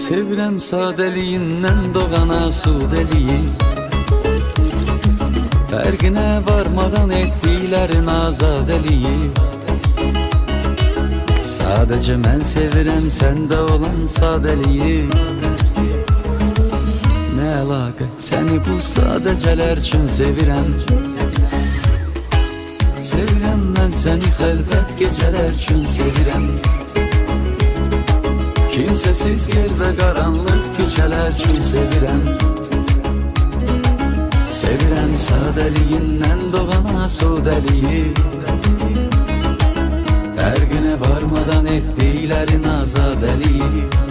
Sevirəm sadəliyindən doğan asudəliyi, fərqinə varmadan etdiklərin azadəliyi. Sadəcə mən sevirəm səndə olan sadəliyi. Nə əlaqə, səni bu sadəcələr üçün sevirəm. Sevirəm mən səni xəlvət gecələr üçün sevirəm. Kimsəsiz yer və qaranlıq küçələr üçün sevirəm. Sevirəm sadəliyindən doğan asudəliyi, fərqinə varmadan etdiklərin azadəliyi.